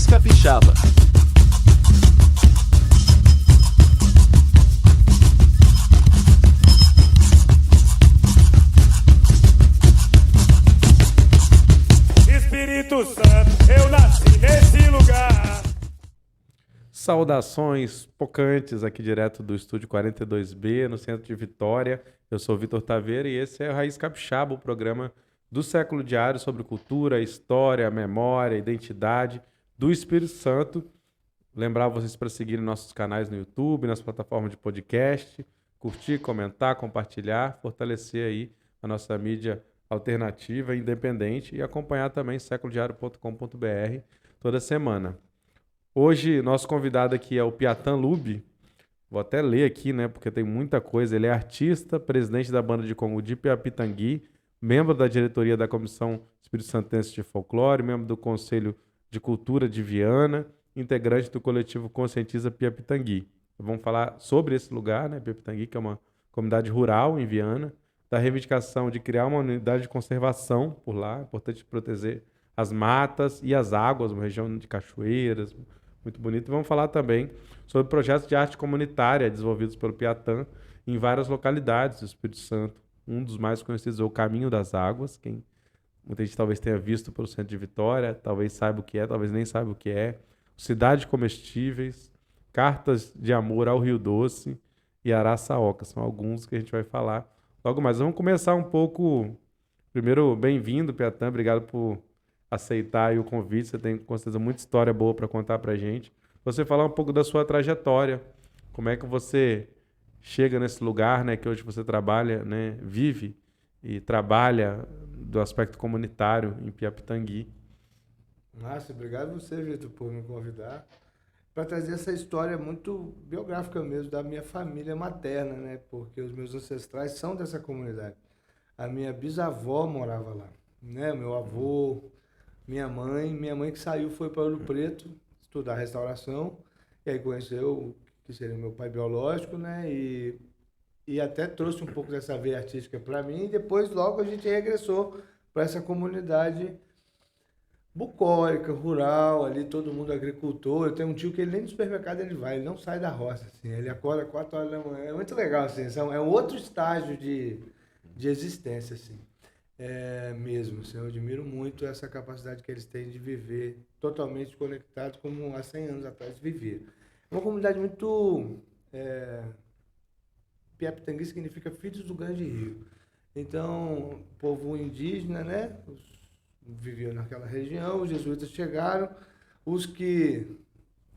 Raiz Capixaba. Espírito Santo, eu nasci nesse lugar. Saudações pocantes aqui direto do estúdio 42B, no centro de Vitória. Eu sou o Vitor Taveira e esse é o Raiz Capixaba, o programa do Século Diário sobre cultura, história, memória, identidade do Espírito Santo. Lembrar vocês para seguirem nossos canais no YouTube, nas plataformas de podcast, curtir, comentar, compartilhar, fortalecer aí a nossa mídia alternativa, independente e acompanhar também seculodiario.com.br toda semana. Hoje, nosso convidado aqui é o Piatan Lube. Vou até ler aqui, né, porque tem muita coisa. Ele é artista, presidente da banda de Congo de Piapitangui, membro da diretoria da Comissão Espírito Santense de Folclore, membro do Conselho de Cultura de Viana, integrante do coletivo Conscientiza Piapitangui. Vamos falar sobre esse lugar, né, Piapitangui, que é uma comunidade rural em Viana, da reivindicação de criar uma unidade de conservação por lá, é importante proteger as matas e as águas, uma região de cachoeiras, muito bonito. E vamos falar também sobre projetos de arte comunitária desenvolvidos pelo Piatan em várias localidades do Espírito Santo. Um dos mais conhecidos é o Caminho das Águas, quem muita gente talvez tenha visto pelo centro de Vitória, talvez saiba o que é, talvez nem saiba o que é. Cidade Comestíveis, Cartas de Amor ao Rio Doce e Araçaoca. São alguns que a gente vai falar logo mais. Vamos começar um pouco... Primeiro, bem-vindo, Piatan. Obrigado por aceitar aí o convite. Você tem, com certeza, muita história boa para contar para a gente. Você falar um pouco da sua trajetória. Como é que você chega nesse lugar, né, que hoje você trabalha, né, vive e trabalha do aspecto comunitário em Piapitangui. Márcio, obrigado você, Vitor, por me convidar para trazer essa história muito biográfica mesmo da minha família materna, né? Porque os meus ancestrais são dessa comunidade. A minha bisavó morava lá, né? Meu avô, minha mãe que saiu foi para Ouro Preto estudar restauração e aí conheceu que seria meu pai biológico, né? E até trouxe um pouco dessa veia artística para mim e depois logo a gente regressou para essa comunidade bucólica, rural, ali todo mundo agricultor. Eu tenho um tio que ele nem no supermercado ele vai, ele não sai da roça, assim, ele acorda 4 horas da manhã, é muito legal, assim, é um outro estágio de existência, assim, mesmo, assim, eu admiro muito essa capacidade que eles têm de viver totalmente conectados como há 100 anos atrás vivia. É uma comunidade muito... Piapitangui significa filhos do grande rio. Então, povo indígena, né, viviam naquela região, os jesuítas chegaram, os que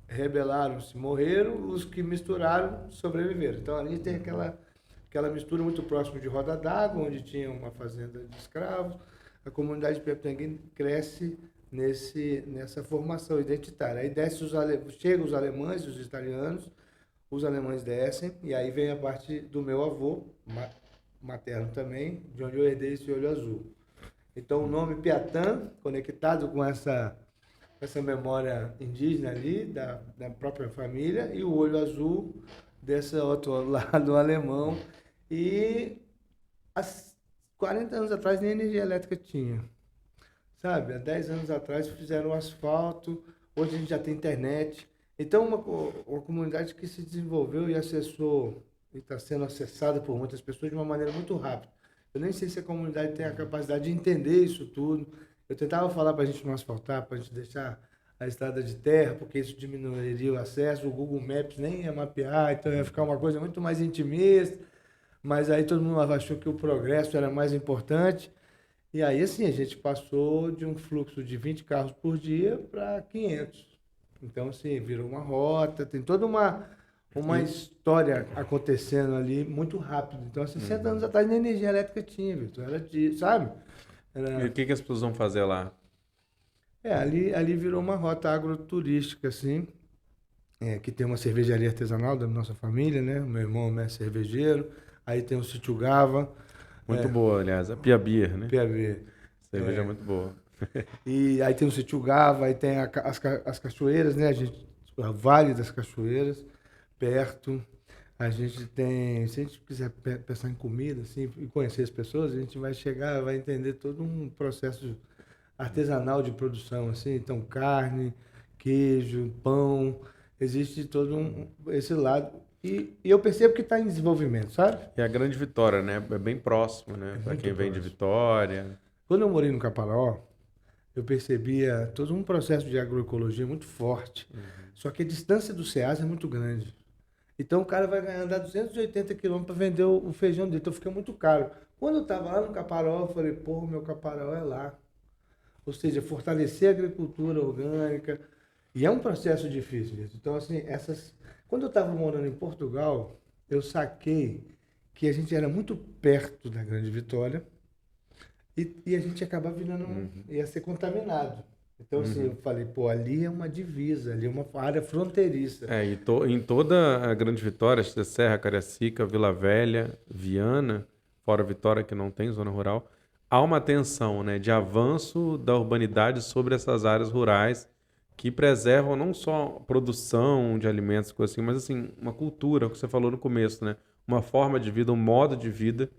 rebelaram-se morreram, os que misturaram sobreviveram. Então ali tem aquela mistura muito próxima de Roda d'Água, onde tinha uma fazenda de escravos. A comunidade de Piapitangui cresce nessa formação identitária. Aí chegam os alemães, os italianos, os alemães descem, e aí vem a parte do meu avô, materno também, de onde eu herdei esse olho azul. Então, o nome Piatan, conectado com essa memória indígena ali, da própria família, e o olho azul desse outro lado alemão. E há 40 anos atrás nem energia elétrica tinha. Sabe? Há 10 anos atrás fizeram asfalto, hoje a gente já tem internet. Então, uma comunidade que se desenvolveu e acessou, e está sendo acessada por muitas pessoas de uma maneira muito rápida. Eu nem sei se a comunidade tem a capacidade de entender isso tudo. Eu tentava falar para a gente não asfaltar, para a gente deixar a estrada de terra, porque isso diminuiria o acesso. O Google Maps nem ia mapear, então ia ficar uma coisa muito mais intimista. Mas aí todo mundo achou que o progresso era mais importante. E aí, assim, a gente passou de um fluxo de 20 carros por dia para 500. Então, assim, virou uma rota, tem toda uma história acontecendo ali muito rápido. Então, 60 anos atrás, nem energia elétrica tinha, Vitor. Era sabe? E o que as pessoas vão fazer lá? Ali virou uma rota agroturística, assim, que tem uma cervejaria artesanal da nossa família, né? O meu irmão é cervejeiro. Aí tem o Sítio Gava. Muito boa, aliás. A Pia Beer, né? Pia Beer. Cerveja muito boa. E aí tem o Sítio Gava, aí tem as cachoeiras, né? O Vale das Cachoeiras, perto. A gente tem, se a gente quiser pensar em comida, assim, e conhecer as pessoas, a gente vai chegar, vai entender todo um processo artesanal de produção, assim. Então, carne, queijo, pão, existe todo esse lado. E eu percebo que está em desenvolvimento, sabe? E a Grande Vitória, né? É bem próximo, né? Para muito quem vem de próximo. Vitória. Quando eu morei no Caparaó, eu percebia todo um processo de agroecologia muito forte. Só que a distância do Ceasa é muito grande. Então o cara vai andar 280 quilômetros para vender o feijão dele. Então fica muito caro. Quando eu estava lá no Caparaó, eu falei, pô, meu Caparaó é lá. Ou seja, fortalecer a agricultura orgânica. E é um processo difícil isso. Então, assim, quando eu estava morando em Portugal, eu saquei que a gente era muito perto da Grande Vitória e a gente acabava virando, ia ser contaminado. Então, assim, eu falei, pô, ali é uma divisa, ali é uma área fronteiriça. Em toda a Grande Vitória, Serra, Cariacica, Vila Velha, Viana, fora Vitória, que não tem zona rural, há uma tensão, né, de avanço da urbanidade sobre essas áreas rurais que preservam não só produção de alimentos, coisa assim, mas assim, uma cultura, o que você falou no começo, né? Uma forma de vida, um modo de vida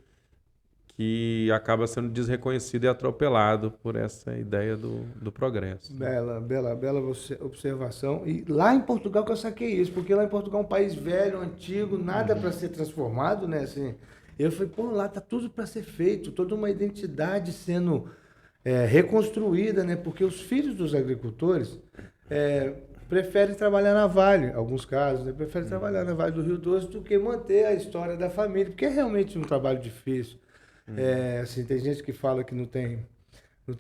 que acaba sendo desreconhecido e atropelado por essa ideia do progresso. Bela observação. E lá em Portugal que eu saquei isso, porque lá em Portugal é um país velho, antigo, nada para ser transformado, né? Assim, eu falei, pô, lá tá tudo para ser feito, toda uma identidade sendo reconstruída, né? Porque os filhos dos agricultores preferem trabalhar na Vale, alguns casos, né? Preferem trabalhar na Vale do Rio Doce do que manter a história da família, porque é realmente um trabalho difícil. Assim, tem gente que fala que não tem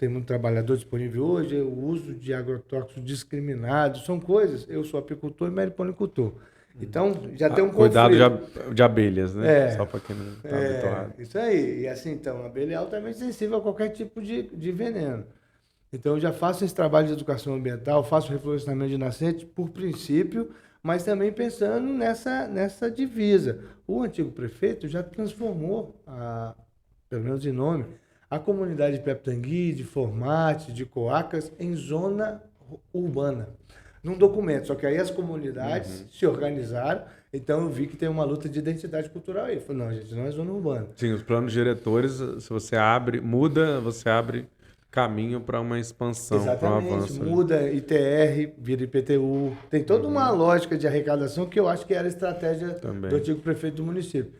muito trabalhador disponível hoje, o uso de agrotóxicos discriminados, são coisas. Eu sou apicultor e meliponicultor. Então, já tem um Cuidado conflito. de abelhas, né? Só para quem não está habituado. Isso aí. E assim, então, a abelha é altamente sensível a qualquer tipo de veneno. Então, eu já faço esse trabalho de educação ambiental, faço reflorestamento de nascente por princípio, mas também pensando nessa divisa. O antigo prefeito já transformou, pelo menos em nome, a comunidade de Peptangui, de Formate, de Coacas, em zona urbana. Num documento, só que aí as comunidades se organizaram, então eu vi que tem uma luta de identidade cultural aí. Eu falei, não, gente, não é zona urbana. Sim, os planos diretores, se você você abre caminho para uma expansão, para um avanço. Muda ITR, vira IPTU. Tem toda uma lógica de arrecadação que eu acho que era a estratégia do antigo prefeito do município.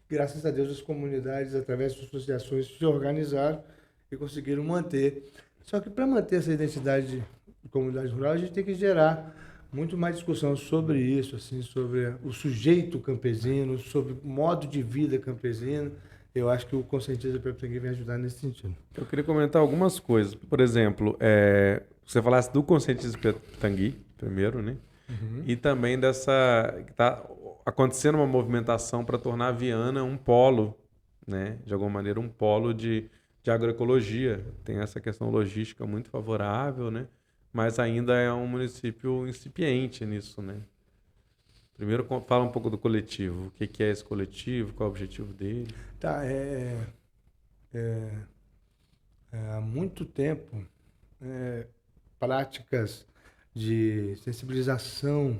Graças a Deus, as comunidades, através de associações, se organizaram e conseguiram manter. Só que para manter essa identidade de comunidade rural, a gente tem que gerar muito mais discussão sobre isso, assim, sobre o sujeito campesino, sobre o modo de vida campesino. Eu acho que o Conscientiza Peptangui vem ajudar nesse sentido. Eu queria comentar algumas coisas. Por exemplo, você falasse do Conscientiza Peptangui, primeiro, né? E também que está acontecendo uma movimentação para tornar a Viana um polo, né? De alguma maneira, um polo de agroecologia. Tem essa questão logística muito favorável, né? Mas ainda é um município incipiente nisso, né? Primeiro, fala um pouco do coletivo. O que é esse coletivo? Qual é o objetivo dele? Tá, há muito tempo, práticas de sensibilização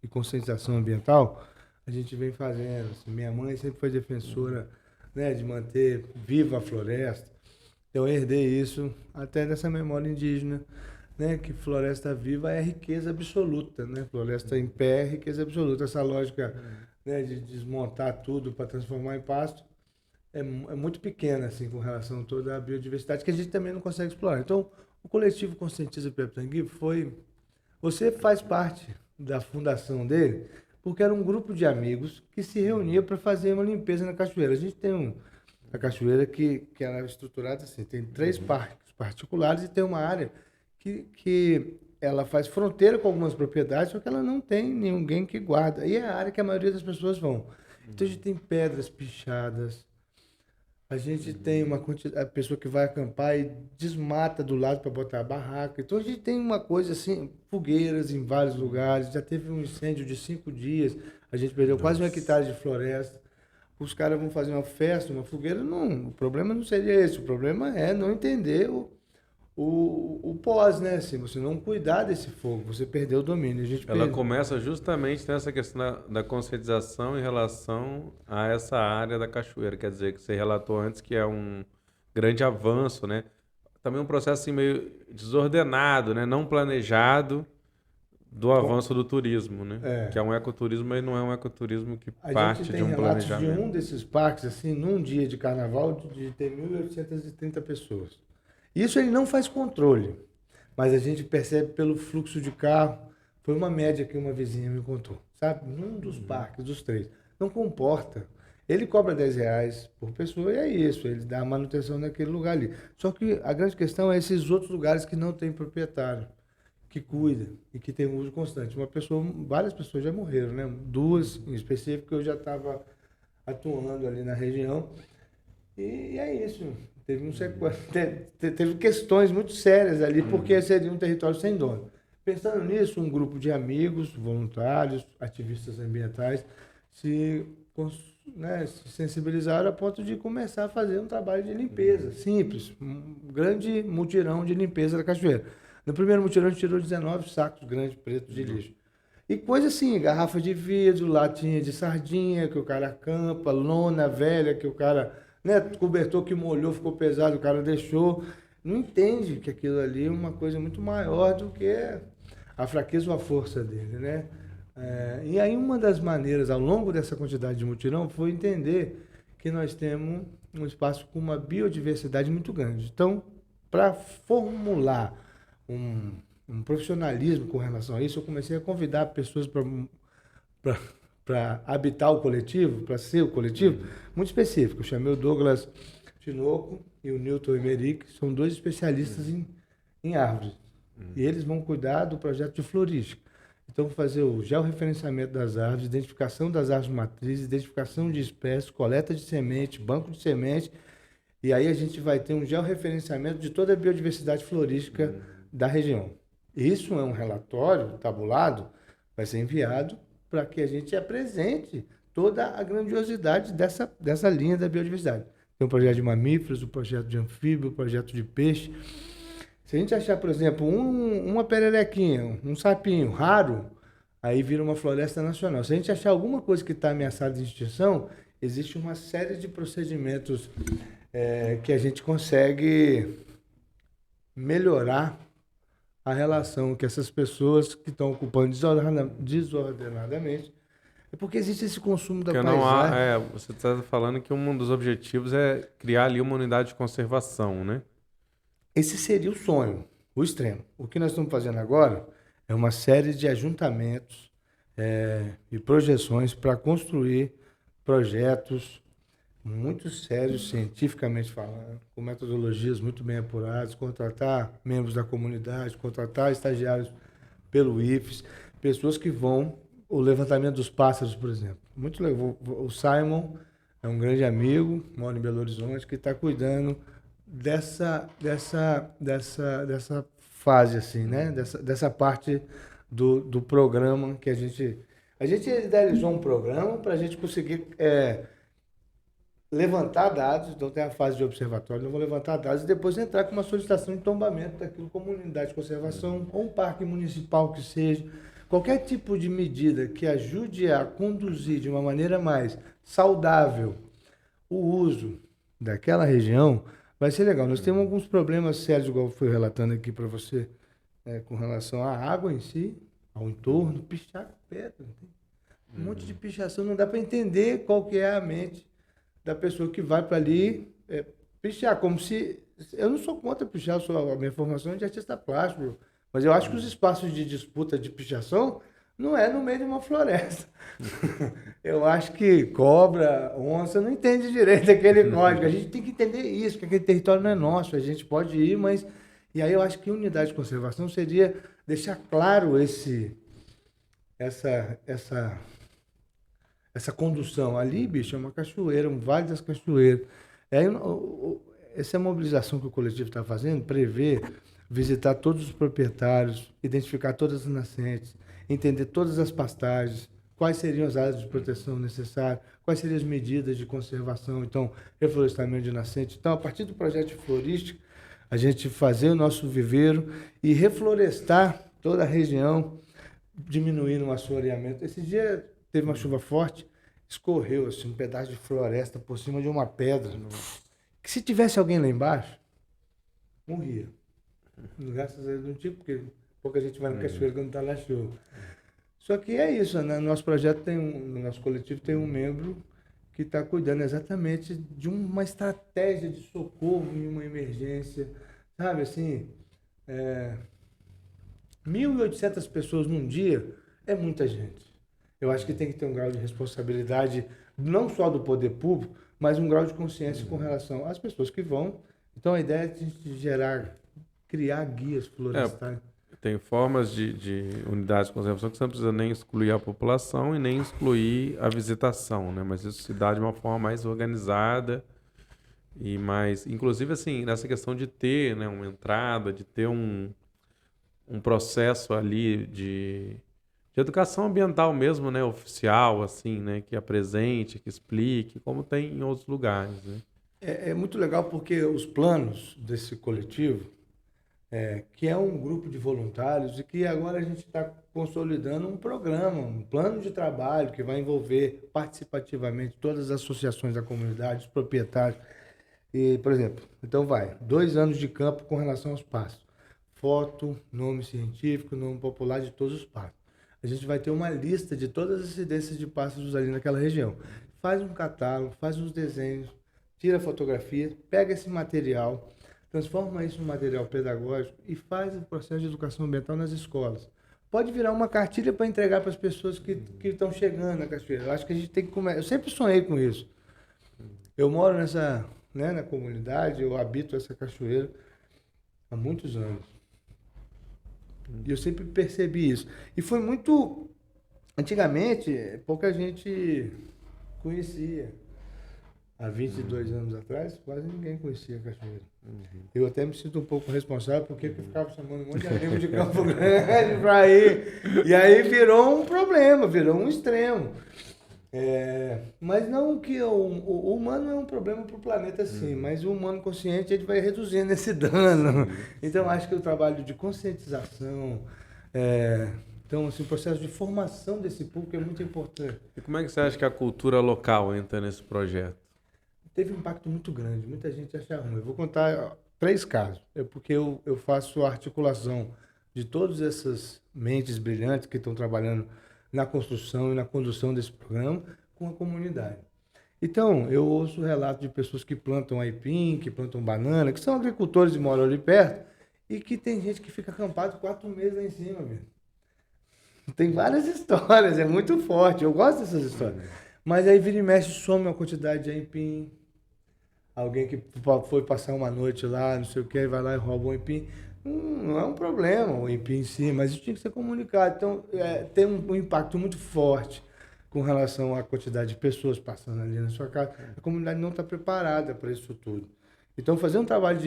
e conscientização ambiental, a gente vem fazendo. Assim, minha mãe sempre foi defensora, né, de manter viva a floresta. Eu herdei isso até dessa memória indígena, né, que floresta viva é riqueza absoluta, né? Floresta em pé é riqueza absoluta. Essa lógica, né, de desmontar tudo para transformar em pasto é muito pequena, assim, com relação a toda a biodiversidade que a gente também não consegue explorar. Então, o coletivo Conscientiza Peptangui você faz parte da fundação dele, porque era um grupo de amigos que se reunia para fazer uma limpeza na cachoeira. A gente tem a cachoeira que ela é estruturada assim, tem 3 parques particulares e tem uma área que ela faz fronteira com algumas propriedades, só que ela não tem ninguém que guarda. E é a área que a maioria das pessoas vão. Então a gente tem pedras pichadas, a gente tem a pessoa que vai acampar e desmata do lado para botar a barraca. Então a gente tem uma coisa assim, fogueiras em vários lugares. Já teve um incêndio de 5 dias, a gente perdeu quase 1 hectare de floresta. Os caras vão fazer uma festa, uma fogueira. Não, o problema não seria esse. O problema é não entender o pós, né? Assim, você não cuidar desse fogo, você perdeu o domínio. Ela começa justamente nessa questão da conscientização em relação a essa área da cachoeira. Quer dizer, que você relatou antes que é um grande avanço, né? Também um processo assim, meio desordenado, né? Não planejado, do avanço do turismo, né? É. Que é um ecoturismo, mas não é um ecoturismo que A parte gente de tem um relatos de planejamento. um desses parques, assim, num dia de carnaval, de ter 1.830 pessoas. Isso ele não faz controle, mas a gente percebe pelo fluxo de carro. Foi uma média que uma vizinha me contou, sabe? Num dos parques, dos 3. Não comporta. Ele cobra R$10 por pessoa e é isso, ele dá a manutenção naquele lugar ali. Só que a grande questão é esses outros lugares que não tem proprietário, que cuida e que tem uso constante. Várias pessoas já morreram, né? 2 em específico, eu já estava atuando ali na região. E é isso. Teve questões muito sérias ali, porque seria um território sem dono. Pensando nisso, um grupo de amigos, voluntários, ativistas ambientais, se sensibilizaram a ponto de começar a fazer um trabalho de limpeza simples, um grande mutirão de limpeza da cachoeira. No primeiro mutirão a gente tirou 19 sacos grandes pretos de lixo. E coisa assim, garrafa de vidro, latinha de sardinha que o cara acampa, lona velha que o cara, né, cobertor que molhou, ficou pesado, o cara deixou. Não entende que aquilo ali é uma coisa muito maior do que a fraqueza ou a força dele, né? E aí uma das maneiras, ao longo dessa quantidade de mutirão, foi entender que nós temos um espaço com uma biodiversidade muito grande. Então, para formular um profissionalismo com relação a isso, eu comecei a convidar pessoas para habitar o coletivo, para ser o coletivo, muito específico. Eu chamei o Douglas Tinoco e o Newton Emerick, que são 2 especialistas em árvores. E eles vão cuidar do projeto de florística. Então, fazer o georreferenciamento das árvores, identificação das árvores matrizes, identificação de espécies, coleta de semente, banco de semente. E aí a gente vai ter um georreferenciamento de toda a biodiversidade florística da região. Isso é um relatório tabulado, vai ser enviado para que a gente apresente toda a grandiosidade dessa linha da biodiversidade. Tem um projeto de mamíferos, um projeto de anfíbio, um projeto de peixe. Se a gente achar, por exemplo, uma pererequinha, um sapinho raro, aí vira uma floresta nacional. Se a gente achar alguma coisa que está ameaçada de extinção, existe uma série de procedimentos que a gente consegue melhorar a relação que essas pessoas que estão ocupando desordenadamente, é porque existe esse consumo da Porque paisagem. você está falando que um dos objetivos é criar ali uma unidade de conservação, né? Esse seria o sonho, o extremo. O que nós estamos fazendo agora é uma série de ajuntamentos e projeções para construir projetos muito sérios, cientificamente falando, com metodologias muito bem apuradas, contratar membros da comunidade, contratar estagiários pelo IFES, pessoas que vão... O levantamento dos pássaros, por exemplo. Muito legal. O Simon é um grande amigo, mora em Belo Horizonte, que está cuidando dessa fase, assim, né? Dessa parte do programa que a gente idealizou um programa para a gente conseguir levantar dados. Então tem a fase de observatório, nós vamos levantar dados e depois entrar com uma solicitação de tombamento daquilo como unidade de conservação ou um parque municipal que seja. Qualquer tipo de medida que ajude a conduzir de uma maneira mais saudável o uso daquela região vai ser legal. Nós temos alguns problemas sérios, igual eu fui relatando aqui para você, com relação à água em si, ao entorno, pichar com pedra. Um monte de pichação, não dá para entender qual que é a mente da pessoa que vai para ali pichar, como se... Eu não sou contra pichar, a minha formação é de artista plástico, mas eu acho que os espaços de disputa de pichação não é no meio de uma floresta. Eu acho que cobra, onça, não entende direito aquele código. A gente tem que entender isso, que aquele território não é nosso. A gente pode ir, mas... E aí eu acho que unidade de conservação seria deixar claro essa condução. Ali, bicho, é uma cachoeira, um vale das cachoeiras. Essa mobilização que o coletivo está fazendo prevê visitar todos os proprietários, identificar todas as nascentes, entender todas as pastagens, quais seriam as áreas de proteção necessárias, quais seriam as medidas de conservação, então, reflorestamento de nascentes. Então, a partir do projeto de florística, a gente fazer o nosso viveiro e reflorestar toda a região, diminuindo o assoreamento. Esse dia teve uma chuva forte, escorreu assim, um pedaço de floresta por cima de uma pedra, que se tivesse alguém lá embaixo, morria. Graças a Deus não tinha, porque pouca gente vai no cachoeiro quando está na chuva. Só que é isso, no nosso projeto no nosso coletivo tem um membro que está cuidando exatamente de uma estratégia de socorro em uma emergência, sabe, assim, 1.800 pessoas num dia é muita gente. Eu acho que tem que ter um grau de responsabilidade, não só do poder público, mas um grau de consciência com relação às pessoas que vão. Então a ideia é de criar guias florestais. Tem formas de unidades de conservação que você não precisa nem excluir a população e nem excluir a visitação, né? Mas isso se dá de uma forma mais organizada e mais... Inclusive, assim, nessa questão de ter, né, uma entrada, de ter um processo ali de educação ambiental mesmo, né? Oficial, assim, né? Que apresente, que explique, como tem em outros lugares, né? É muito legal porque os planos desse coletivo, que é um grupo de voluntários e que agora a gente está consolidando um programa, um plano de trabalho que vai envolver participativamente todas as associações da comunidade, os proprietários. E, por exemplo, então 2 anos de campo com relação aos pastos. Foto, nome científico, nome popular de todos os pastos. A gente vai ter uma lista de todas as incidências de pássaros ali naquela região. Faz um catálogo, faz uns desenhos, tira fotografia, pega esse material, transforma isso em material pedagógico e faz o processo de educação ambiental nas escolas. Pode virar uma cartilha para entregar para as pessoas que estão chegando na cachoeira. Eu acho que a gente tem que começar. Eu sempre sonhei com isso. Eu moro na comunidade, eu habito essa cachoeira há muitos anos. E eu sempre percebi isso. E foi muito... Antigamente, pouca gente conhecia. Há 22 anos atrás, quase ninguém conhecia a cachoeira. Eu até me sinto um pouco responsável, porque eu ficava chamando um monte de amigo de Campo Grande para ir. E aí virou um problema, virou um extremo. Mas não que o humano é um problema para o planeta, sim, mas o humano consciente ele vai reduzindo esse dano. Então, acho que o trabalho de conscientização, então, assim, o processo de formação desse público é muito importante. E como é que você acha que a cultura local entra nesse projeto? Teve um impacto muito grande, muita gente acha ruim. Eu vou contar 3 casos. Porque eu faço a articulação de todas essas mentes brilhantes que estão trabalhando na construção e na condução desse programa com a comunidade. Então, eu ouço relatos de pessoas que plantam aipim, que plantam banana, que são agricultores e moram ali perto, e que tem gente que fica acampado 4 meses lá em cima, mesmo. Tem várias histórias, é muito forte, eu gosto dessas histórias. Mas aí vira e mexe, some uma quantidade de aipim. Alguém que foi passar uma noite lá, não sei o que, vai lá e rouba um aipim. Não é um problema o aipim em si, mas isso tinha que ser comunicado. Então, tem um impacto muito forte com relação à quantidade de pessoas passando ali na sua casa. A comunidade não está preparada para isso tudo. Então, fazer um trabalho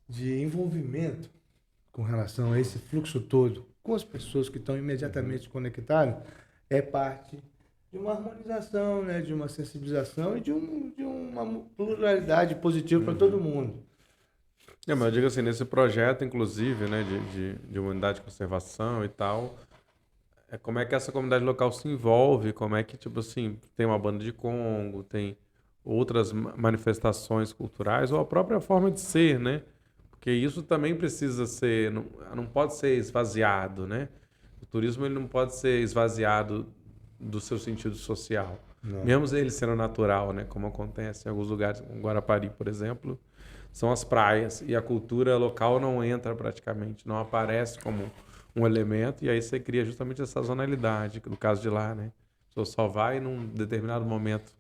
de envolvimento com relação a esse fluxo todo, com as pessoas que estão imediatamente conectadas, é parte de uma harmonização, né, de uma sensibilização e de uma pluralidade positiva para todo mundo. Mas eu digo assim, nesse projeto, inclusive, né, de uma unidade de conservação e tal, como é que essa comunidade local se envolve, como é que, tipo assim, tem uma banda de Congo, tem outras manifestações culturais, ou a própria forma de ser, né? Porque isso também precisa ser, não pode ser esvaziado, né? O turismo ele não pode ser esvaziado do seu sentido social. Não. Mesmo ele sendo natural, né? Como acontece em alguns lugares, como Guarapari, por exemplo, são as praias e a cultura local não entra praticamente, não aparece como um elemento e aí você cria justamente essa sazonalidade, no caso de lá, né? A pessoa só vai num determinado momento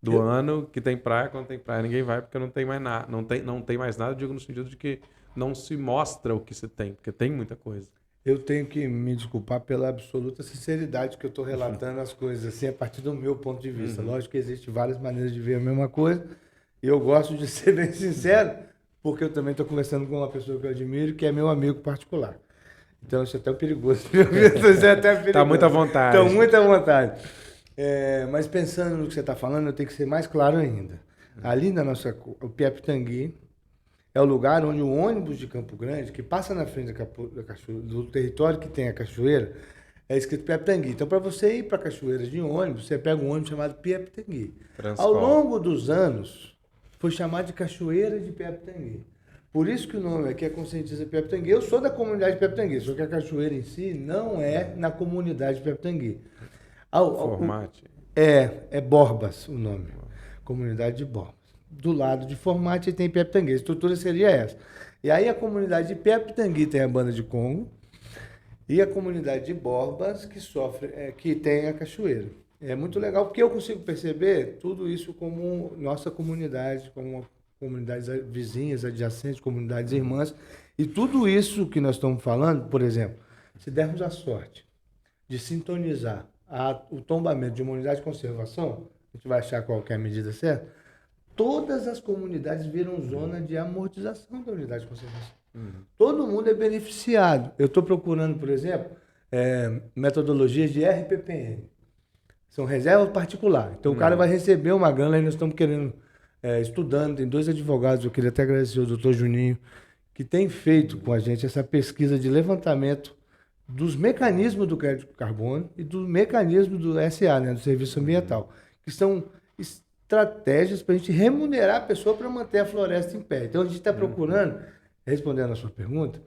do ano que tem praia, quando tem praia ninguém vai porque não tem mais nada, não tem mais nada, eu digo no sentido de que não se mostra o que se tem, porque tem muita coisa. Eu tenho que me desculpar pela absoluta sinceridade que eu estou relatando as coisas, assim, a partir do meu ponto de vista. Lógico que existem várias maneiras de ver a mesma coisa, e eu gosto de ser bem sincero, porque eu também estou conversando com uma pessoa que eu admiro, que é meu amigo particular. Então, isso é até perigoso. Isso é até perigoso. Está muito à vontade. Estou muito à vontade. Mas pensando no que você está falando, eu tenho que ser mais claro ainda. Ali na nossa... O Piapitangui é o lugar onde o ônibus de Campo Grande, que passa na frente da cachoeira, do território que tem a cachoeira, é escrito Piapitangui. Então, para você ir para a cachoeira de ônibus, você pega um ônibus chamado Piapitangui. Ao longo dos anos, foi chamado de Cachoeira de Piapitangui. Por isso que o nome aqui é Conscientiza Piapitangui. Eu sou da comunidade de Piapitangui, só que a cachoeira em si não é na comunidade de Piapitangui. Formate. É Borbas o nome. Comunidade de Borbas. Do lado de Formate tem Piapitangui. A estrutura seria essa. E aí a comunidade de Piapitangui tem a banda de Congo e a comunidade de Borbas que sofre, que tem a cachoeira. É muito legal porque eu consigo perceber tudo isso como nossa comunidade, como comunidades vizinhas, adjacentes, comunidades irmãs. E tudo isso que nós estamos falando, por exemplo, se dermos a sorte de sintonizar o tombamento de uma unidade de conservação, a gente vai achar qual que é a medida certa, todas as comunidades viram zona de amortização da unidade de conservação. Todo mundo é beneficiado. Eu estou procurando, por exemplo, metodologias de RPPN. São reserva particular. Então o cara vai receber uma grana e nós estamos querendo, estudando, tem 2 advogados, eu queria até agradecer o doutor Juninho, que tem feito com a gente essa pesquisa de levantamento dos mecanismos do crédito carbono e do mecanismo do SA, né, do Serviço Ambiental, que são estratégias para a gente remunerar a pessoa para manter a floresta em pé. Então a gente está procurando, respondendo a sua pergunta,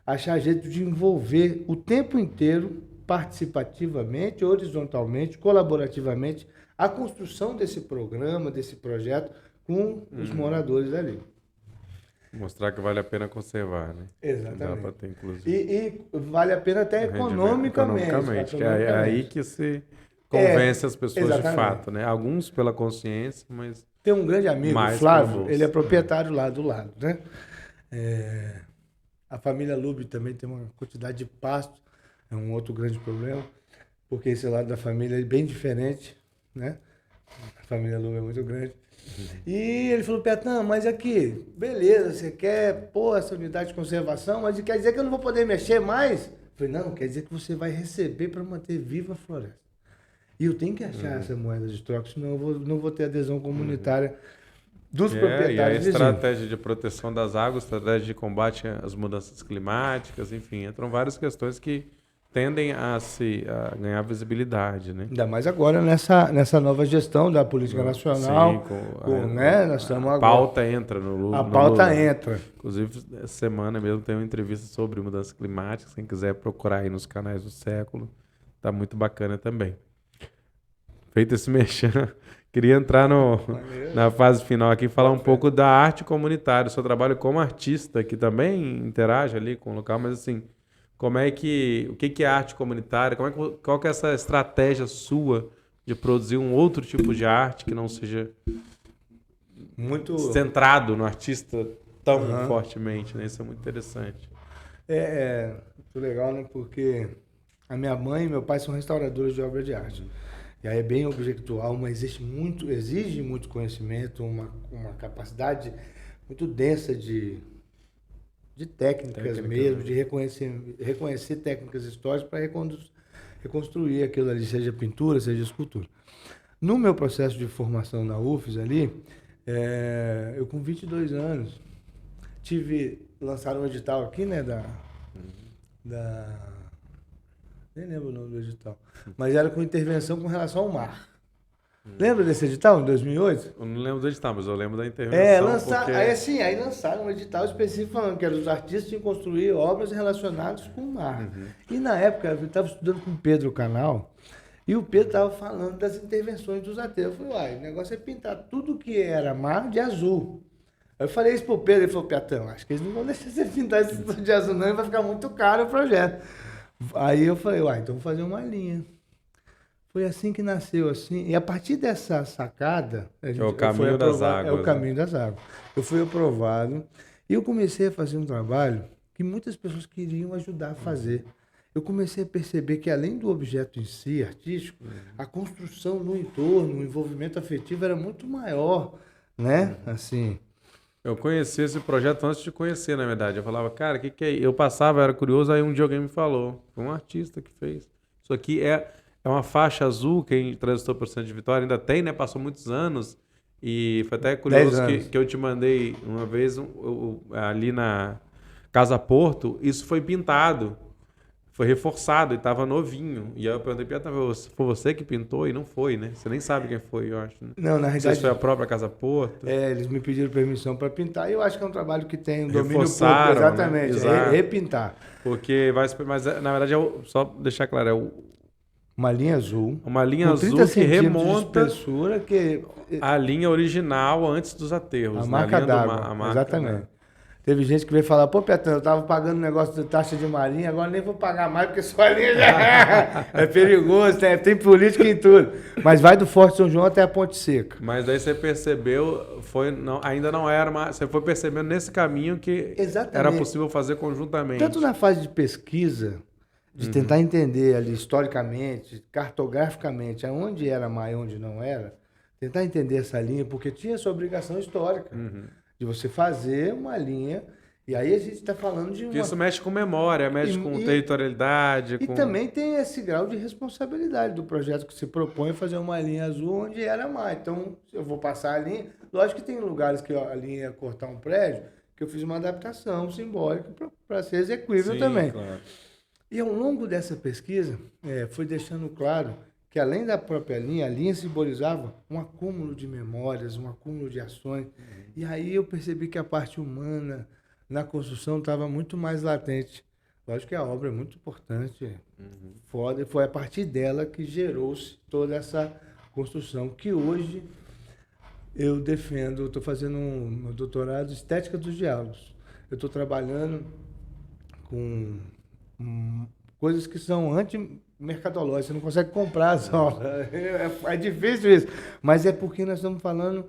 achar jeito de envolver o tempo inteiro, participativamente, horizontalmente, colaborativamente, a construção desse programa, desse projeto, com os moradores ali. Mostrar que vale a pena conservar, né? Exatamente. Dá para ter, inclusive. E vale a pena até economicamente. Que é aí que se convence as pessoas exatamente. De fato, né? Alguns pela consciência, mas... Tem um grande amigo, mais Flávio, ele é proprietário lá do lado, né? A família Lube também tem uma quantidade de pasto, é um outro grande problema, porque esse lado da família é bem diferente, né? A família Lube é muito grande. E ele falou, Piatã, mas aqui, beleza, você quer pôr essa unidade de conservação, mas quer dizer que eu não vou poder mexer mais? Eu falei, não, quer dizer que você vai receber para manter viva a floresta. E eu tenho que achar essa moeda de troca, senão eu não vou ter adesão comunitária dos proprietários. E a estratégia de proteção das águas, estratégia de combate às mudanças climáticas, enfim, entram várias questões que tendem a ganhar visibilidade, né? Ainda mais agora nessa nova gestão da política nacional. Sim, né? Nós estamos a pauta entra no Lula. A pauta entra. Inclusive, essa semana mesmo tem uma entrevista sobre mudanças climáticas. Quem quiser procurar aí nos canais do Século, tá muito bacana também. Feito esse merchan, queria entrar na fase final aqui e falar um pouco da arte comunitária. O seu trabalho como artista, que também interage ali com o local, mas assim, o que é arte comunitária? Qual que é essa estratégia sua de produzir um outro tipo de arte que não seja muito centrado no artista tão fortemente, né? Isso é muito interessante. Muito legal, né? Porque a minha mãe e meu pai são restauradores de obra de arte. E aí é bem objetual, mas exige muito conhecimento, uma capacidade muito densa de técnicas mesmo, de reconhecer técnicas históricas para reconstruir aquilo ali, seja pintura, seja escultura. No meu processo de formação na UFES ali, eu com 22 anos, lançaram um edital aqui, né, nem lembro o nome do edital, mas era com intervenção com relação ao mar. Lembra desse edital, em 2008? Eu não lembro do edital, mas eu lembro da intervenção. Aí lançaram um edital específico falando que os artistas tinham que construir obras relacionadas com o mar. E na época, eu estava estudando com o Pedro Canal, e o Pedro estava falando das intervenções dos ateus. Eu falei, o negócio é pintar tudo que era mar de azul. Aí eu falei isso pro Pedro, ele falou, Piatão, acho que eles não vão deixar você pintar isso tudo de azul não, vai ficar muito caro o projeto. Aí eu falei, então vou fazer uma linha. Foi assim que nasceu, assim. E a partir dessa sacada... É o caminho das águas. É o caminho das águas. Eu fui aprovado e eu comecei a fazer um trabalho que muitas pessoas queriam ajudar a fazer. Eu comecei a perceber que, além do objeto em si, artístico, a construção no entorno, o envolvimento afetivo era muito maior, né? Assim... Eu conheci esse projeto antes de conhecer, na verdade. Eu falava, cara, o que é? Eu passava, era curioso, aí um dia alguém me falou. Foi um artista que fez. Isso aqui é uma faixa azul, quem transitou por Centro de Vitória ainda tem, né? Passou muitos anos. E foi até curioso que eu te mandei uma vez ali na Casa Porto, isso foi pintado. foi reforçado e tava novinho. E aí eu perguntei, Pietro, foi você que pintou? E não foi, né? Você nem sabe quem foi, eu acho. Né? Não, na Não sei se realidade, foi a própria Casa Porto. eles me pediram permissão para pintar e eu acho que é um trabalho que tem um domínio público, Reforçaram, né? exatamente, Exato. repintar. Porque mas na verdade, só deixar claro, Uma linha azul. uma linha com azul 30 que centímetros remonta de espessura, que a linha original antes dos aterros. a né? marca linha do d'água, a marca, exatamente. né? Teve gente que veio falar, pô, Pietro, eu tava pagando um negócio de taxa de marinha, agora nem vou pagar mais, porque sua linha já é perigoso, tem política em tudo. Mas vai do Forte São João até a Ponte Seca. Mas daí você percebeu, ainda não era, você foi percebendo nesse caminho que Exatamente. era possível fazer conjuntamente. Tanto na fase de pesquisa, de tentar entender ali historicamente, cartograficamente, aonde era mar e onde não era, tentar entender essa linha, porque tinha essa obrigação histórica de você fazer uma linha. E aí a gente está falando de Porque uma... isso mexe com memória, mexe com territorialidade. E também tem esse grau de responsabilidade do projeto que se propõe fazer uma linha azul onde era mar. Então, eu vou passar a linha. Lógico que tem lugares que a linha ia cortar um prédio, que eu fiz uma adaptação simbólica para ser execuível Sim, também. claro. E ao longo dessa pesquisa, foi deixando claro que além da própria linha, a linha simbolizava um acúmulo de memórias, um acúmulo de ações. E aí eu percebi que a parte humana na construção estava muito mais latente. Lógico que a obra é muito importante, foda, e foi a partir dela que gerou-se toda essa construção, que hoje eu defendo, estou fazendo um doutorado em Estética dos Diálogos. Eu estou trabalhando com coisas que são anti-mercadológicas, você não consegue comprar as obras. É difícil isso, mas é porque nós estamos falando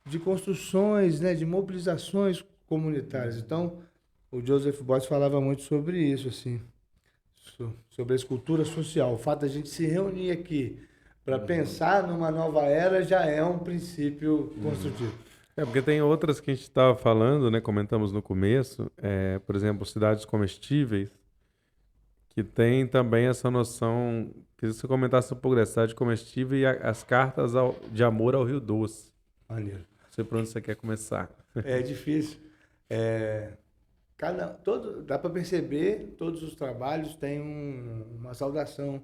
de construções, né, de mobilizações comunitárias. Então, o Joseph Beuys falava muito sobre isso, assim, sobre a escultura social. O fato da gente se reunir aqui para pensar numa nova era já é um princípio construtivo. Porque tem outras que a gente estava falando, né? Comentamos no começo, por exemplo, cidades comestíveis, que tem também essa noção, queria que você comentasse um pouco dessa cidade comestível e as cartas de amor ao Rio Doce. Maneiro. Não sei por onde você quer começar. É difícil. Dá para perceber, todos os trabalhos têm uma saudação,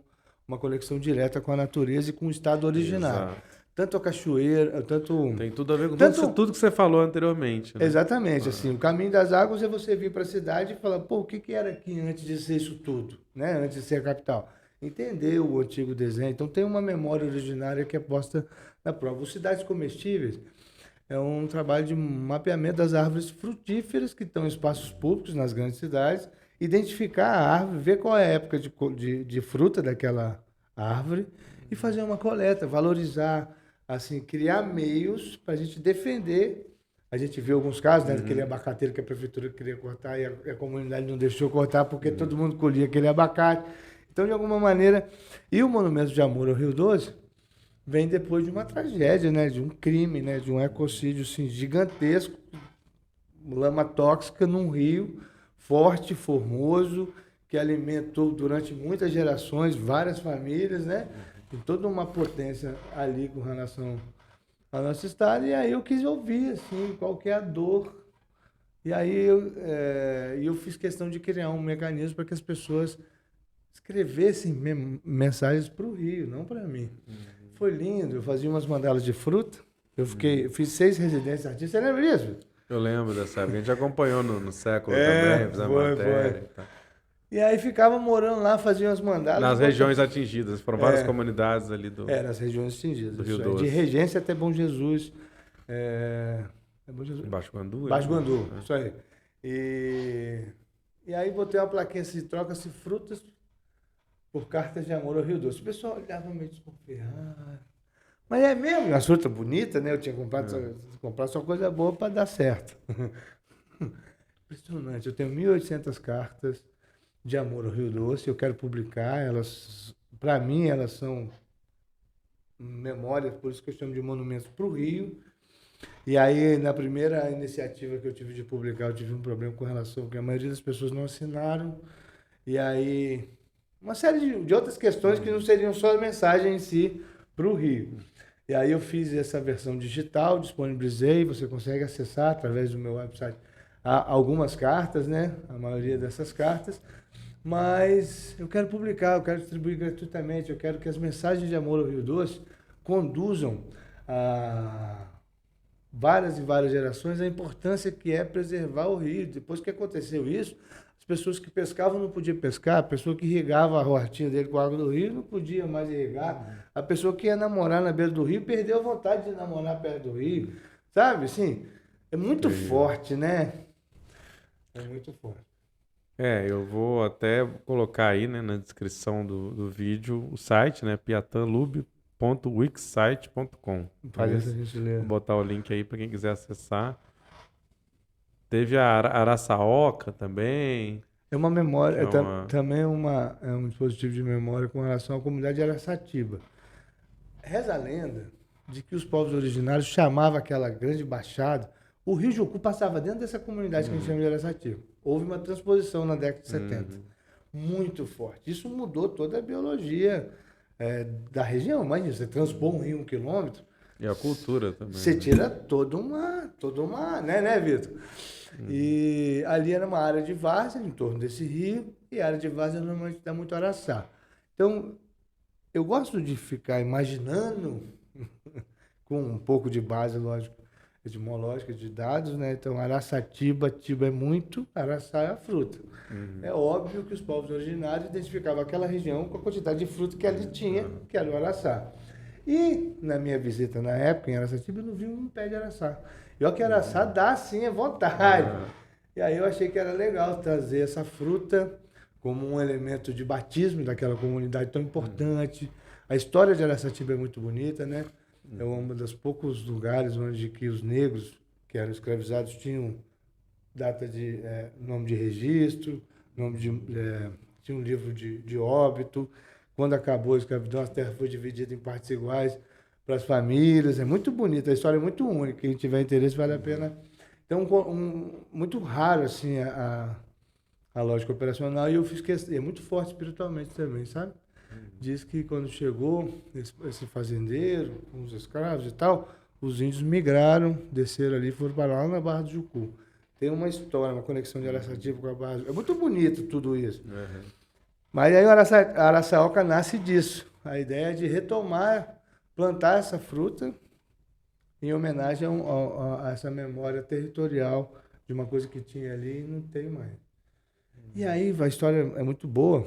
uma conexão direta com a natureza e com o estado originário. Exato. Tanto a cachoeira, tanto... Tem tudo a ver com Tanto- tudo que você falou anteriormente. Né? Exatamente, assim, o caminho das águas é você vir para a cidade e falar, pô, o que era aqui antes de ser isso tudo, né? Antes de ser a capital. Entender o antigo desenho. Então tem uma memória originária que é posta na prova. Os cidades comestíveis é um trabalho de mapeamento das árvores frutíferas que estão em espaços públicos nas grandes cidades, identificar a árvore, ver qual é a época de fruta daquela árvore e fazer uma coleta, valorizar, assim, criar meios para a gente defender. A gente viu alguns casos, né, daquele abacateiro que a prefeitura queria cortar e a comunidade não deixou cortar porque todo mundo colhia aquele abacate. Então, de alguma maneira, e o Monumento de Amor ao Rio Doce vem depois de uma tragédia, né, de um crime, né, de um ecocídio assim, gigantesco, lama tóxica num rio forte, formoso, que alimentou durante muitas gerações várias famílias, né? Tem toda uma potência ali com relação ao nosso estado. E aí eu quis ouvir assim, qual que é a dor. E aí eu fiz questão de criar um mecanismo para que as pessoas escrevessem mensagens para o Rio, não para mim. Foi lindo, eu fazia umas mandalas de fruta, eu fiz 6 residências artísticas. Você lembra disso? Eu lembro dessa época. A gente acompanhou no século também, fizemos matéria. E tal. E aí ficava morando lá, fazia umas mandalas. Nas regiões atingidas, foram várias comunidades ali do... Nas regiões atingidas. do Rio isso aí. Doce. De Regência até Bom Jesus. Bom Jesus? Baixo Guandu? Baixo Guandu, isso aí. E aí botei uma plaquinha assim, troca-se frutas por cartas de amor ao Rio Doce. O pessoal olhava meio desconfiado. Mas é mesmo, as frutas bonitas, né? Eu tinha comprado só coisa boa para dar certo. Impressionante. Eu tenho 1.800 cartas de amor ao Rio Doce. Eu quero publicar. Elas, para mim, elas são memórias, por isso que eu chamo de monumentos para o Rio. E aí, na primeira iniciativa que eu tive de publicar, eu tive um problema com relação, porque a maioria das pessoas não assinaram. E aí, uma série de outras questões que não seriam só a mensagem em si para o Rio. E aí eu fiz essa versão digital, disponibilizei, você consegue acessar através do meu website algumas cartas, né? A maioria dessas cartas. Mas eu quero publicar, eu quero distribuir gratuitamente, eu quero que as mensagens de amor ao Rio Doce conduzam a várias e várias gerações a importância que é preservar o rio. Depois que aconteceu isso, as pessoas que pescavam não podiam pescar, a pessoa que irrigava a hortinha dele com a água do rio não podia mais irrigar, a pessoa que ia namorar na beira do rio perdeu a vontade de namorar perto do rio, sabe? Assim, é muito forte, né? É muito forte. Eu vou até colocar aí, né, na descrição do vídeo o site, né, piatanlube.wixsite.com. Faz essa gentileza. Vou botar o link aí para quem quiser acessar. Teve a Araçaoca também. É uma memória, Que é uma- também é um dispositivo de memória com relação à comunidade de Araçatiba. Reza a lenda de que os povos originários chamavam aquela grande baixada, o Rio Jucu passava dentro dessa comunidade que a gente chama de Araçatiba. Houve uma transposição na década de 70, muito forte. Isso mudou toda a biologia da região. Imagina, você transpor um rio 1 quilômetro, E a cultura também. você tira toda uma, né, Vitor? E ali era uma área de várzea em torno desse rio, e a área de várzea normalmente dá muito araçá. Então, eu gosto de ficar imaginando, com um pouco de base, lógico, etimológica, de dados, né? Então, Araçatiba, tiba é muito, araçá é a fruta. É óbvio que os povos originários identificavam aquela região com a quantidade de fruta que ali tinha, que era o araçá. E na minha visita na época em Araçatiba, eu não vi um pé de araçá. E olha que araçá dá sim à vontade. E aí eu achei que era legal trazer essa fruta como um elemento de batismo daquela comunidade tão importante. A história de Araçatiba é muito bonita, né? É um dos poucos lugares onde que os negros que eram escravizados tinham data de nome de registro, tinha um livro de óbito. Quando acabou a escravidão, a terra foi dividida em partes iguais para as famílias. É muito bonita, a história é muito única. Quem tiver interesse, vale a pena. Então, muito raro assim a lógica operacional, e eu fiz questão, é muito forte espiritualmente também, sabe? Diz que quando chegou esse fazendeiro, com os escravos e tal, os índios migraram, desceram ali e foram para lá na Barra do Jucu. Tem uma história, uma conexão de Araçatiba com a Barra do Jucu. É muito bonito tudo isso. Mas aí a Araçaoca nasce disso. A ideia de retomar, plantar essa fruta em homenagem a essa memória territorial de uma coisa que tinha ali e não tem mais. E aí a história é muito boa,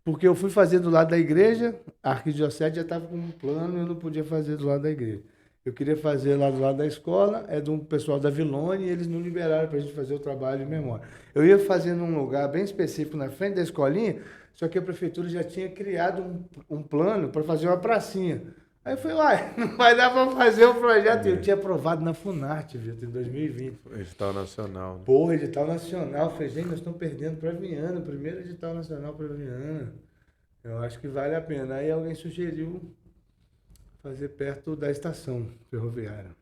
porque eu fui fazer do lado da igreja, a arquidiocese já estava com um plano e eu não podia fazer do lado da igreja. Eu queria fazer lá do lado da escola, é de um pessoal da Vilone, e eles não liberaram para a gente fazer o trabalho de memória. Eu ia fazer num lugar bem específico, na frente da escolinha, só que a prefeitura já tinha criado um plano para fazer uma pracinha. Aí eu falei, uai, não vai dar para fazer o projeto. Eu tinha aprovado na Funarte, Vitor, em 2020. Edital nacional. Né? Pô, edital nacional. Eu falei, gente, nós estamos perdendo para Viana, o primeiro edital nacional para Viana. Eu acho que vale a pena. Aí alguém sugeriu fazer perto da estação ferroviária.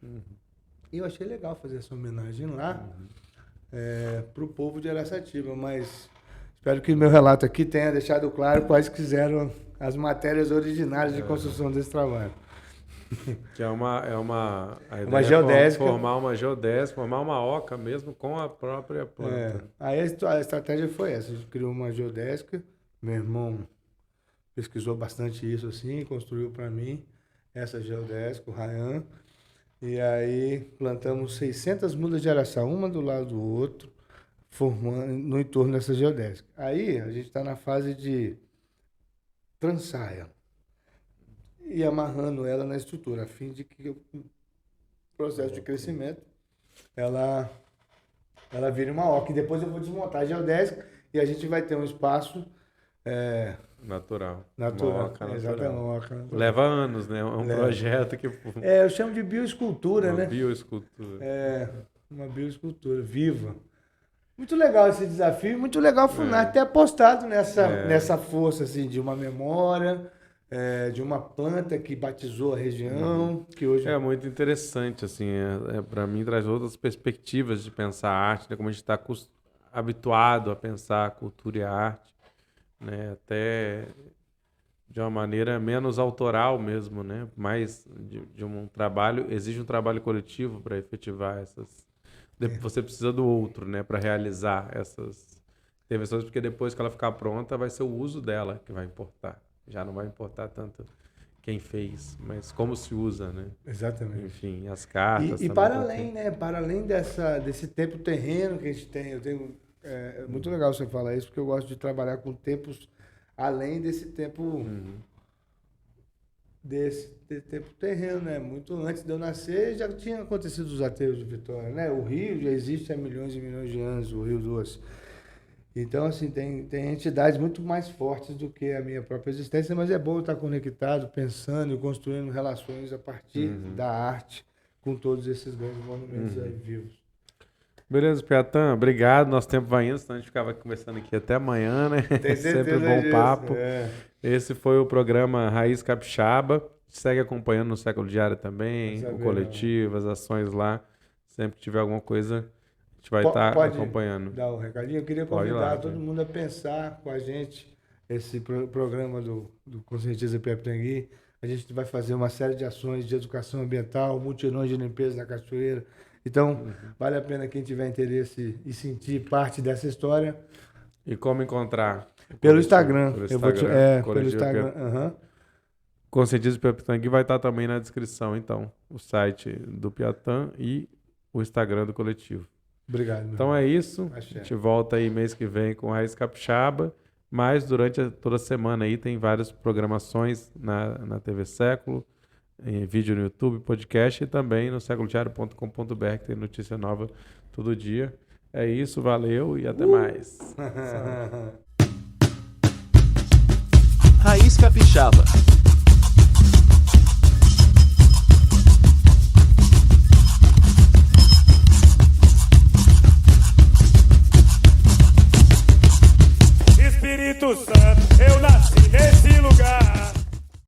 E eu achei legal fazer essa homenagem lá para o povo de Araçatiba, mas espero que meu relato aqui tenha deixado claro quais quiseram as matérias originárias de construção desse trabalho. Que a ideia uma é geodésica. formar uma geodésica, formar uma oca mesmo com a própria planta. Aí a estratégia foi essa, a gente criou uma geodésica, meu irmão pesquisou bastante isso assim, construiu para mim essa geodésica, o Rayan, e aí plantamos 600 mudas de araçá, uma do lado do outro, formando no entorno dessa geodésica. Aí a gente está na fase de trançar ela e amarrando ela na estrutura, a fim de que o processo de crescimento ela vire uma oca. E depois eu vou desmontar a geodésica e a gente vai ter um espaço Natural. natural. Uma oca Exatamente, natural. uma oca natural. Leva anos, né? É um Leva. projeto que... Eu chamo de bioescultura, uma né? bioescultura. Uma bioescultura viva. Muito legal esse desafio, muito legal a Funarte ter apostado nessa força assim, de uma memória, de uma planta que batizou a região, que hoje... É muito interessante, assim, para mim traz outras perspectivas de pensar a arte, né? Como a gente está habituado a pensar a cultura e a arte, né? Até de uma maneira menos autoral mesmo, né? Mais de um trabalho, exige um trabalho coletivo para efetivar essas... Você precisa do outro, né, para realizar intervenções, porque depois que ela ficar pronta, vai ser o uso dela que vai importar. Já não vai importar tanto quem fez, mas como se usa, né? Exatamente. Enfim, as cartas. E também para tem além, que- né? Para além desse tempo terreno que a gente tem, é muito legal você falar isso, porque eu gosto de trabalhar com tempos além desse tempo desse tempo terreno, né? Muito antes de eu nascer já tinha acontecido os aterros de Vitória, né? O Rio já existe há milhões e milhões de anos, o Rio Doce. Então, assim, tem entidades muito mais fortes do que a minha própria existência, mas é bom estar conectado, pensando e construindo relações a partir da arte com todos esses grandes monumentos aí vivos. Beleza, Piatã, obrigado. Nosso tempo vai indo, senão a gente ficava conversando aqui até amanhã, né? Tem Sempre certeza bom disso, papo. é. Esse foi o programa Raiz Capixaba. Segue acompanhando no Século Diário também, Saber, o coletivo, as ações lá. Sempre que tiver alguma coisa, a gente vai estar Pode acompanhando. dar um recadinho? Eu queria Pode ir convidar lá, todo gente. mundo a pensar com a gente esse programa do Conscientiza Piapitangui. A gente vai fazer uma série de ações de educação ambiental, mutirões de limpeza na cachoeira. Então, vale a pena quem tiver interesse e sentir parte dessa história. E como encontrar? Pelo Instagram. Pelo Eu vou Instagram. pelo Instagram. Aham. Conscientiza Piapitangui vai estar também na descrição, então. O site do Piatã e o Instagram do coletivo. Obrigado. meu Então irmão. é isso. Axé. A gente volta aí mês que vem com Raiz Capixaba. Mas durante toda a semana aí tem várias programações na TV Século, em vídeo no YouTube, podcast e também no séculodiario.com.br, que tem notícia nova todo dia. É isso, valeu e até mais. Raiz Capixaba.